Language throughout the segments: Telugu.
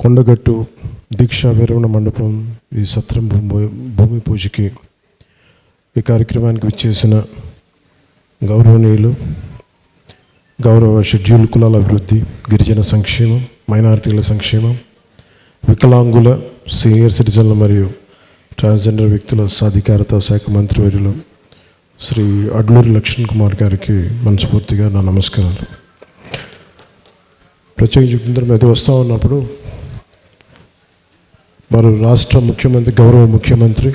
కొండగట్టు దీక్షా విరమణ మండపం ఈ సత్రం భూమి పూజకి ఈ కార్యక్రమానికి విచ్చేసిన గౌరవనీయులు, గౌరవ షెడ్యూల్ కులాల అభివృద్ధి, గిరిజన సంక్షేమం, మైనారిటీల సంక్షేమం, వికలాంగుల, సీనియర్ సిటిజన్ల మరియు ట్రాన్స్జెండర్ వ్యక్తుల సాధికారత శాఖ మంత్రివర్యులు శ్రీ అడ్లూరి లక్ష్మణ్ కుమార్ గారికి మనస్ఫూర్తిగా నా నమస్కారాలు. ప్రత్యేకించి మీద వస్తూ ఉన్నప్పుడు వారు రాష్ట్ర ముఖ్యమంత్రి, గౌరవ ముఖ్యమంత్రి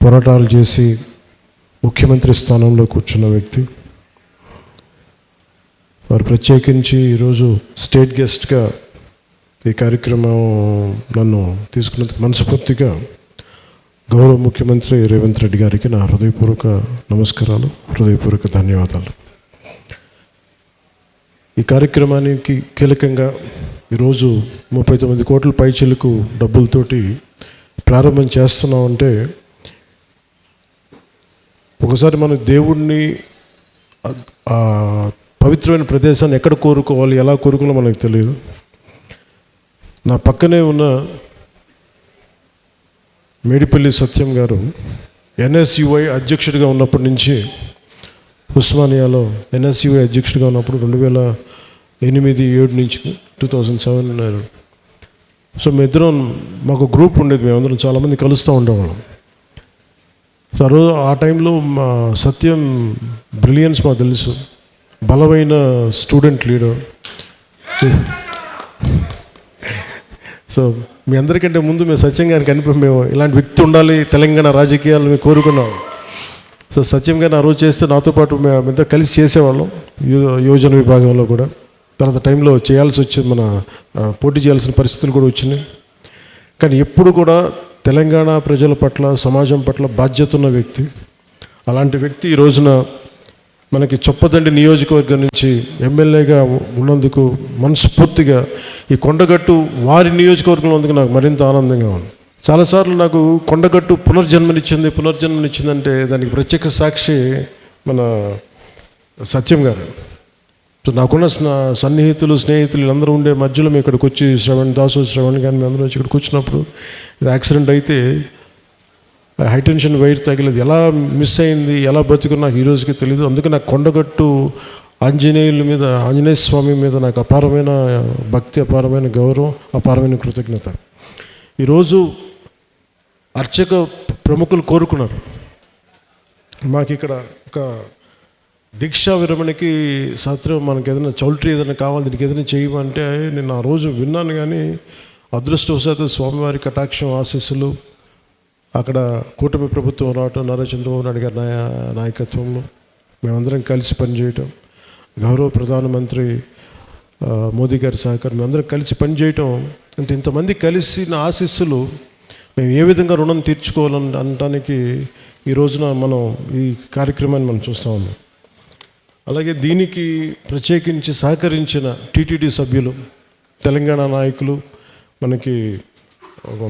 పోరాటాలు చేసి ముఖ్యమంత్రి స్థానంలో కూర్చున్న వ్యక్తి. వారు ప్రత్యేకించి ఈరోజు స్టేట్ గెస్ట్గా ఈ కార్యక్రమం నన్ను తీసుకున్నందుకు మనస్ఫూర్తిగా గౌరవ ముఖ్యమంత్రి రేవంత్ రెడ్డి గారికి నా హృదయపూర్వక నమస్కారాలు, హృదయపూర్వక ధన్యవాదాలు. ఈ కార్యక్రమానికి కీలకంగా ఈరోజు 39 కోట్ల పైచిలకు డబ్బులతోటి ప్రారంభం చేస్తున్నామంటే, ఒకసారి మన దేవుణ్ణి, పవిత్రమైన ప్రదేశాన్ని ఎక్కడ కోరుకోవాలి, ఎలా కోరుకోవాలో మనకు తెలియదు. నా పక్కనే ఉన్న మేడిపల్లి సత్యం గారు ఎన్ఎస్యుఐ అధ్యక్షుడిగా ఉన్నప్పటి నుంచి, ఉస్మానియాలో ఎన్ఎస్యుఐ అధ్యక్షుడిగా ఉన్నప్పుడు 2008-7 నుంచి 2007. సో మేమిద్దరం, మాకు గ్రూప్ ఉండేది, మేమందరం చాలామంది కలుస్తూ ఉండేవాళ్ళం. సో ఆ టైంలో మా సత్యం బ్రిలియన్స్ మాకు తెలుసు, బలమైన స్టూడెంట్ లీడర్. సో మీ అందరికంటే ముందు మేము సత్యం గారికి మేము ఇలాంటి వ్యక్తి ఉండాలి తెలంగాణ రాజకీయాలు మేము కోరుకున్నాం. సో సత్యం గారిని ఆ రోజు చేస్తే నాతో పాటు మేమంతా కలిసి చేసేవాళ్ళం యోజన విభాగంలో కూడా. తర్వాత టైంలో చేయాల్సి వచ్చింది, మన పోటీ చేయాల్సిన పరిస్థితులు కూడా వచ్చినాయి. కానీ ఎప్పుడు కూడా తెలంగాణ ప్రజల పట్ల, సమాజం పట్ల బాధ్యత ఉన్న వ్యక్తి. అలాంటి వ్యక్తి ఈ రోజున మనకి చొప్పదండి నియోజకవర్గం నుంచి ఎమ్మెల్యేగా ఉన్నందుకు మనస్ఫూర్తిగా ఈ కొండగట్టు వారి నియోజకవర్గంలో ఉన్నందుకు నాకు మరింత ఆనందంగా ఉంది. చాలాసార్లు నాకు కొండగట్టు పునర్జన్మనిచ్చిందంటే దానికి ప్రత్యక్ష సాక్షి మన సత్యం గారు. సో నాకున్న సన్నిహితులు, స్నేహితులు వీళ్ళందరూ ఉండే మధ్యలో మేము ఇక్కడికి వచ్చి శ్రవణ్ కానీ మేము అందరూ వచ్చి ఇక్కడికి వచ్చినప్పుడు ఇది యాక్సిడెంట్ అయితే హైటెన్షన్ వైర్ తగిలేదు, ఎలా మిస్ అయింది, ఎలా బతుకుని నాకు ఈరోజుకి తెలియదు. అందుకే నాకు కొండగట్టు ఆంజనేయ స్వామి మీద నాకు అపారమైన భక్తి, అపారమైన గౌరవం, అపారమైన కృతజ్ఞత. ఈరోజు అర్చక ప్రముఖులు కోరుకున్నారు, మాకు ఇక్కడ ఒక దీక్షా విరమణకి సత్రం, మనకి ఏదైనా చౌల్ట్రీ ఏదైనా కావాలి, దీనికి ఏదైనా చేయమంటే నేను ఆ రోజు విన్నాను. కానీ అదృష్టవశాత్తు స్వామివారి కటాక్షం, ఆశీస్సులు, అక్కడ కూటమి ప్రభుత్వం రావటం, నారా చంద్రబాబు నాయుడు గారి నాయకత్వంలో మేమందరం కలిసి పనిచేయటం, గౌరవ ప్రధానమంత్రి మోదీ గారి సహకారం, మేమందరం కలిసి పనిచేయటం, అంటే ఇంతమంది కలిసి నా ఆశీస్సులు మేము ఏ విధంగా రుణం తీర్చుకోవాలని అనటానికి ఈ రోజున మనం ఈ కార్యక్రమాన్ని మనం చూస్తూ ఉన్నాం. అలాగే దీనికి ప్రత్యేకించి సహకరించిన టీటీడీ సభ్యులు, తెలంగాణ నాయకులు, మనకి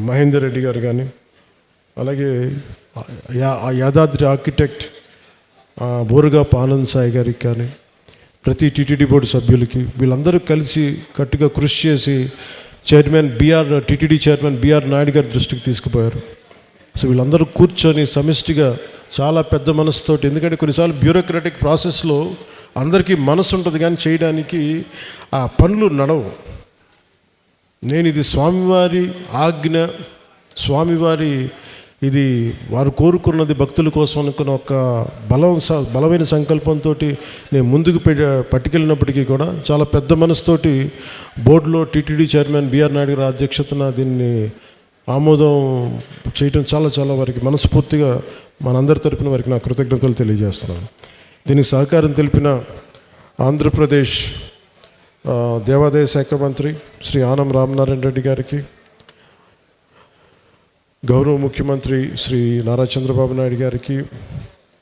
మహేందర్ రెడ్డి గారు కానీ, అలాగే యాదాద్రి ఆర్కిటెక్ట్ బోరుగాపు ఆనంద్ సాయి గారికి కానీ, ప్రతి టీటీడీ బోర్డు సభ్యులకి, వీళ్ళందరూ కలిసి గట్టిగా కృషి చేసి టీటీడీ చైర్మన్ బిఆర్ నాయుడు గారి దృష్టికి తీసుకుపోయారు. సో వీళ్ళందరూ కూర్చొని సమిష్టిగా చాలా పెద్ద మనసుతోటి, ఎందుకంటే కొన్నిసార్లు బ్యూరోక్రాటిక్ ప్రాసెస్లో అందరికీ మనసు ఉంటుంది కానీ చేయడానికి ఆ పనులు నడవు. నేను ఇది స్వామివారి ఆజ్ఞ, స్వామివారి ఇది వారు కోరుకున్నది భక్తుల కోసం అనుకున్న ఒక బలమైన సంకల్పంతో నేను ముందుకు పట్టుకెళ్ళినప్పటికీ కూడా చాలా పెద్ద మనసుతోటి బోర్డులో టీటీడీ చైర్మన్ బిఆర్ నాయుడు గారి అధ్యక్షతన దీన్ని ఆమోదం చేయటం చాలా వారికి మనస్ఫూర్తిగా మనందరి తరపున వారికి నా కృతజ్ఞతలు తెలియజేస్తున్నాను. దీనికి సహకారం తెలిపిన ఆంధ్రప్రదేశ్ దేవాదాయ శాఖ మంత్రి శ్రీ ఆనం రామనారాయణ రెడ్డి గారికి, గౌరవ ముఖ్యమంత్రి శ్రీ నారా చంద్రబాబు నాయుడు గారికి,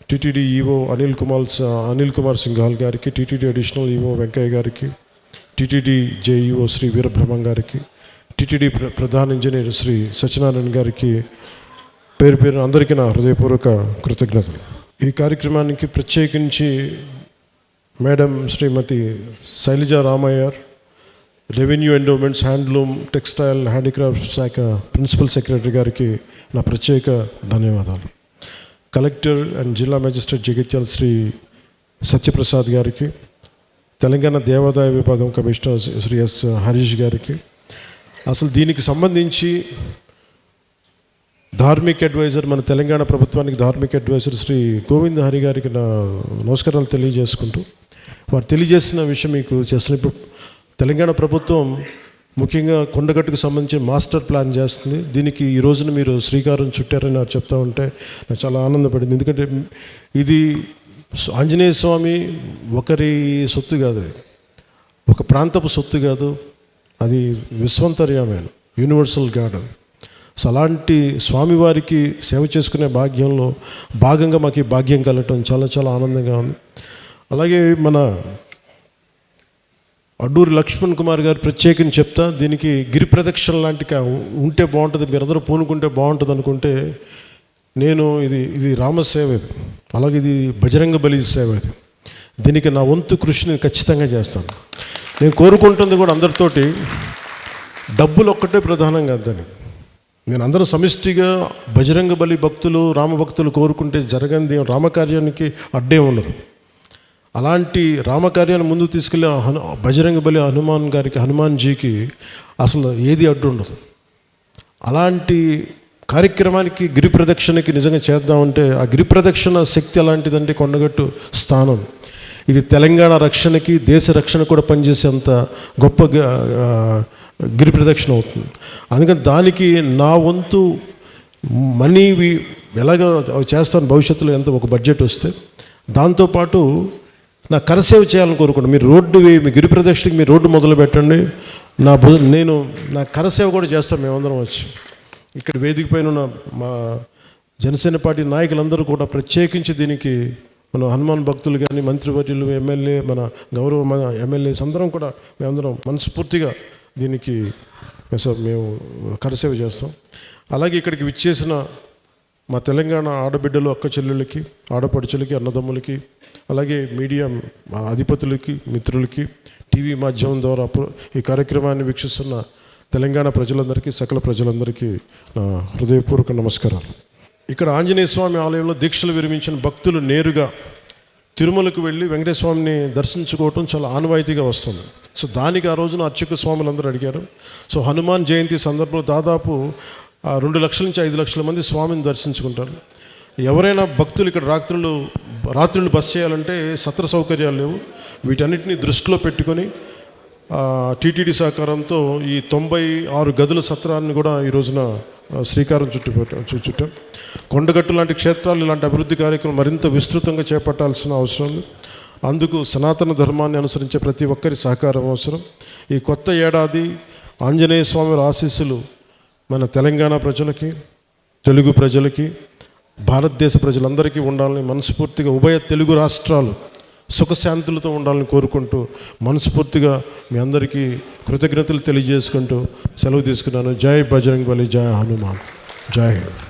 టీటీడీ ఈవో అనిల్ కుమార్ సింఘాల్ గారికి, టీటీడీ అడిషనల్ ఈవో వెంకయ్య గారికి, టీటీడీ జేఈఓ శ్రీ వీరబ్రహ్మం గారికి, టీటీడీ ప్రధాన ఇంజనీర్ శ్రీ సత్యనారాయణ గారికి పేరు అందరికీ నా హృదయపూర్వక కృతజ్ఞతలు. ఈ కార్యక్రమానికి ప్రత్యేకించి madam Shrimati Shailaja Ramaiah, revenue endowments, handloom, textile, handicraft శాఖ ప్రిన్సిపల్ సెక్రటరీ గారికి నా ప్రత్యేక ధన్యవాదాలు. కలెక్టర్ అండ్ జిల్లా మేజిస్ట్రేట్ జగిత్యాల శ్రీ సత్యప్రసాద్ గారికి, తెలంగాణ దేవాదాయ విభాగం కమిషనర్ శ్రీ ఎస్ హరీష్ గారికి, అసలు దీనికి సంబంధించి ధార్మిక్ అడ్వైజర్, మన తెలంగాణ ప్రభుత్వానికి ధార్మిక్ అడ్వైజర్ శ్రీ గోవింద్ హరి గారికి నా నమస్కారాలు తెలియజేసుకుంటూ, వారు తెలియజేసిన విషయం మీకు చేస్తున్న, తెలంగాణ ప్రభుత్వం ముఖ్యంగా కొండగట్టుకు సంబంధించి మాస్టర్ ప్లాన్ చేస్తుంది. దీనికి ఈ రోజున మీరు శ్రీకారం చుట్టారని నాకు చెప్తా ఉంటే నాకు చాలా ఆనందపడింది. ఎందుకంటే ఇది ఆంజనేయ స్వామి ఒకరి సొత్తు కాదు, అది ఒక ప్రాంతపు సొత్తు కాదు, అది విశ్వంతర్యామైన యూనివర్సల్ గాడ్. సో అలాంటి స్వామివారికి సేవ చేసుకునే భాగ్యంలో భాగంగా మాకు ఈ భాగ్యం కలగటం చాలా చాలా ఆనందంగా ఉంది. అలాగే మన అడ్డూరి లక్ష్మణ్ కుమార్ గారు ప్రత్యేకంగా చెప్తా, దీనికి గిరి ప్రదక్షిణ లాంటి ఉంటే బాగుంటుంది, మీరందరూ పూనుకుంటే బాగుంటుంది అనుకుంటే, నేను ఇది రామసేవ, ఇది అలాగే ఇది బజరంగ బలి సేవ, ఇది దీనికి నా వంతు కృషిని ఖచ్చితంగా చేస్తాను. నేను కోరుకుంటుంది కూడా అందరితోటి డబ్బులు ఒక్కటే ప్రధానంగా కాదని, నేను అందరూ సమిష్టిగా బజరంగ బలి భక్తులు, రామభక్తులు కోరుకుంటే జరగంది రామకార్యానికి అడ్డే ఉండదు. అలాంటి రామకార్యాన్ని ముందుకు తీసుకెళ్ళి బజరంగ బలి హనుమాన్జీకి అసలు ఏది అడ్డు ఉండదు. అలాంటి కార్యక్రమానికి గిరి ప్రదక్షిణకి నిజంగా చేద్దామంటే, ఆ గిరి ప్రదక్షిణ శక్తి అలాంటిదంటే కొండగట్టు స్థానం ఇది తెలంగాణ రక్షణకి, దేశ రక్షణ కూడా పనిచేసేంత గొప్ప గిరి ప్రదక్షిణ అవుతుంది. అందుకని దానికి నా వంతు మనీవి ఎలాగ చేస్తాను భవిష్యత్తులో, ఎంత ఒక బడ్జెట్ వస్తే, దాంతోపాటు నా కరసేవ చేయాలని కోరుకుంటాను. మీరు రోడ్డు మీ గిరి ప్రదక్షిణకి మీరు రోడ్డు మొదలు పెట్టండి, నేను నా కరసేవ కూడా చేస్తాను. మేమందరం వచ్చి ఇక్కడ వేదిక పైన ఉన్న మా జనసేన పార్టీ నాయకులందరూ కూడా ప్రత్యేకించి దీనికి, మన హనుమాన్ భక్తులు కానీ, మంత్రివర్యులు, ఎమ్మెల్యే, మన మన ఎమ్మెల్యేస్ అందరం కూడా మేమందరం మనస్ఫూర్తిగా దీనికి మేము కరసేవ చేస్తాం. అలాగే ఇక్కడికి విచ్చేసిన మా తెలంగాణ ఆడబిడ్డలు, అక్క చెల్లెళ్ళకి, ఆడపడుచులకి, అన్నదమ్ములకి, అలాగే మీడియా అధిపతులకి, మిత్రులకి, టీవీ మాధ్యమం ద్వారా ఈ కార్యక్రమాన్ని వీక్షిస్తున్న తెలంగాణ ప్రజలందరికీ, సకల ప్రజలందరికీ హృదయపూర్వక నమస్కారాలు. ఇక్కడ ఆంజనేయ స్వామి ఆలయంలో దీక్షలు విరమించిన భక్తులు నేరుగా తిరుమలకు వెళ్ళి వెంకటేశ్వర స్వామిని దర్శించుకోవటం చాలా ఆనవాయితీగా వస్తుంది. సో దానికి ఆ రోజున అర్చక స్వాములందరూ అడిగారు. సో హనుమాన్ జయంతి సందర్భంలో దాదాపు 2 లక్షల నుంచి 5 లక్షల మంది స్వామిని దర్శించుకుంటారు. ఎవరైనా భక్తులు ఇక్కడ రాత్రులు బస చేయాలంటే సత్ర సౌకర్యాలు లేవు. వీటన్నిటిని దృష్టిలో పెట్టుకొని టీటీడీ సహకారంతో ఈ 96 గదుల సత్రాన్ని కూడా ఈ రోజున శ్రీకారం చుట్టాం. కొండగట్టు లాంటి క్షేత్రాలు ఇలాంటి అభివృద్ధి కార్యక్రమం మరింత విస్తృతంగా చేపట్టాల్సిన అవసరం ఉంది. అందుకు సనాతన ధర్మాన్ని అనుసరించే ప్రతి ఒక్కరి సహకారం అవసరం. ఈ కొత్త ఏడాది ఆంజనేయ స్వామి ఆశీస్సులు మన తెలంగాణ ప్రజలకి, తెలుగు ప్రజలకి, భారతదేశ ప్రజలందరికీ ఉండాలని మనస్ఫూర్తిగా, ఉభయ తెలుగు రాష్ట్రాలు సుఖశాంతులతో ఉండాలని కోరుకుంటూ మనస్ఫూర్తిగా మీ అందరికీ కృతజ్ఞతలు తెలియజేసుకుంటూ సెలవు తీసుకున్నాను. జై బజరంగ్ బలి, జై హనుమాన్, జై హింద్.